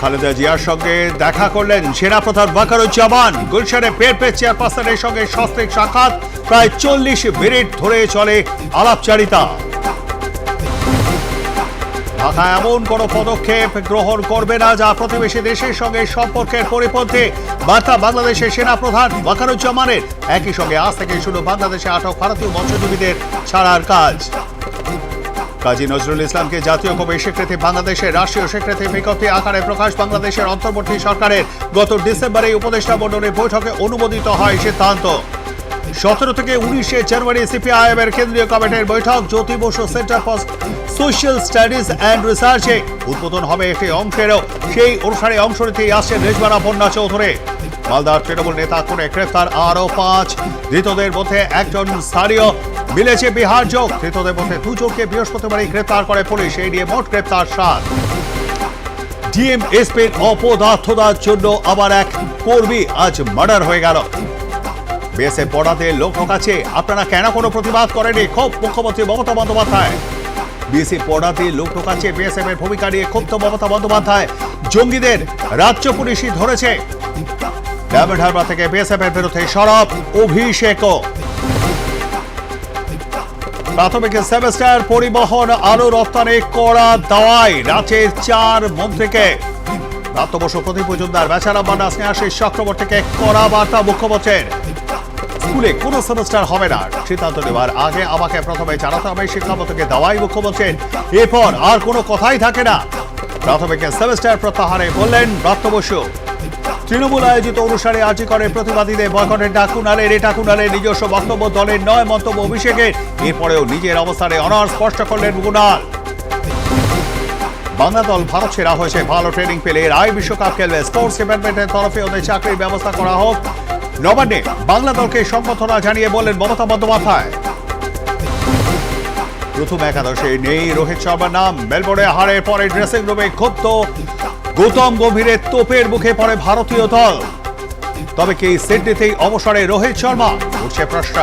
খালেদা জিয়ার সঙ্গে দেখা করলেন সেনাপ্রধান ওয়াকারুজ্জামান। গুলশানে পেরপের চেয়ারপারসনের সঙ্গে সস্ত্রীক সাক্ষাৎ, প্রায় 40 মিনিট ধরে চলে আলাপচারিতা। ঢাকা এমন কোন পদক্ষেপ গ্রহণ করবে না যা প্রতিবেশী দেশের সঙ্গে সম্পর্কের পরিপন্থী, বার্তা বাংলাদেশের সেনাপ্রধান ওয়াকারুজ্জামানের। একই সঙ্গে আজ থেকে শুরু বাংলাদেশে আটক ভারতীয় মৎস্যজীবীদের ছাড়ার কাজ। কাজী নজরুল ইসলামকে জাতীয় কবির স্বীকৃতি, বাংলাদেশের রাষ্ট্রীয় স্বীকৃতি বিজ্ঞপ্তি আকারে প্রকাশ। বাংলাদেশের অন্তর্বর্তী সরকারের গত ডিসেম্বরে উপদেষ্টা মণ্ডলীর বৈঠকে অনুমোদিত হয় সিদ্ধান্ত। 17 থেকে 19 জানুয়ারি সিপিআইএম এর কেন্দ্রীয় কমিটির বৈঠক। Jyoti Basu centre for social studies and রিসার্চে উদ্বোধন হবে একটি অংশেরও। সেই অনুষ্ঠানে অংশ নিতেই আসছেন রেজওয়ানা বন্যা চৌধুরী। মালদার তৃণমূল নেতা করে গ্রেফতার আরও 5, ধৃতদের মধ্যে একজন স্থানীয়। মিলেছে বিহার যোগ, ধৃতদের মধ্যে 2 জনকে বৃহস্পতিবারই গ্রেফতার করে পুলিশ। এই নিয়ে মোট গ্রেফতার 7। ডিএমএসপির অপদার্থতার জন্য আবার এক কর্মী আজ মার্ডার হয়ে গেল। বিএসএফ বর্ডাতে লোক ঢোকাচ্ছে, আপনারা কেন কোনো প্রতিবাদ করেনি? ক্ষোভ মুখ্যমন্ত্রী মমতা বন্দ্যোপাধ্যায়। বিএসএফ বর্ডাতে লোক ঢোকাচ্ছে, বিএসএফ এর ভূমিকা নিয়ে ক্ষুব্ধ মমতা বন্দ্যোপাধ্যায়। জঙ্গিদের রাজ্য পুলিশই ধরেছে। ডায়মন্ড হারবার থেকে বিএসএফ এর বিরুদ্ধে সরব অভিষেকও। প্রাথমিক সেমেস্টার পরিবহন আলু রপ্তানি করা দাওয়ায় রাজ্যের 4 মন্ত্রীকে। প্রাপ্ত বসু, প্রদীপ মজুমদার, বেচারাম মান্না, স্নেহাশিস চক্রবর্তীকে কড়া বার্তা মুখ্যমন্ত্রীর। স্কুলে কোনো সেমেস্টার হবে না, সিদ্ধান্ত নেওয়ার আগে আমাকে প্রথমে জানাতে হবে শিক্ষামন্ত্রীকে দাওয়াই মুখ্যমন্ত্রীর। এরপর আর কোনো কথাই থাকে না। প্রাথমিক সেমেস্টার প্রত্যাহারে বললেন প্রাপ্ত বসু। তৃণমূল আয়োজিত অনুষ্ঠানে আর্জি করে প্রতিবাদীদের বয়কটের ডাক কুণালের। এটা কুণালের নিজস্ব বক্তব্য, দলের নয় মন্তব্য অভিষেকের। এরপরেও নিজের অবস্থানে অনড় স্পষ্ট করলেন কুণাল। বাংলা দল ভারত সেরা হয়েছে, ভালো ট্রেনিং পেলে রায় বিশ্বকাপ খেলবে। স্পোর্টস ডিপার্টমেন্টের তরফে ওদের চাকরির ব্যবস্থা করা হোক। নবান্নে বাংলা দলকে সম্বর্ধনা জানিয়ে বললেন মমতা বন্দ্যোপাধ্যায়। প্রথম একাদশে নেই রোহিত শর্মার নাম। মেলবোর্নে হারের পরে ড্রেসিং রুমে ক্ষুব্ধ গৌতম গম্ভীরের তোপের মুখে পড়ে ভারতীয় দল। তবে কি সিডনিতেই অবসরে রোহিত শর্মা? উঠছে প্রশ্ন।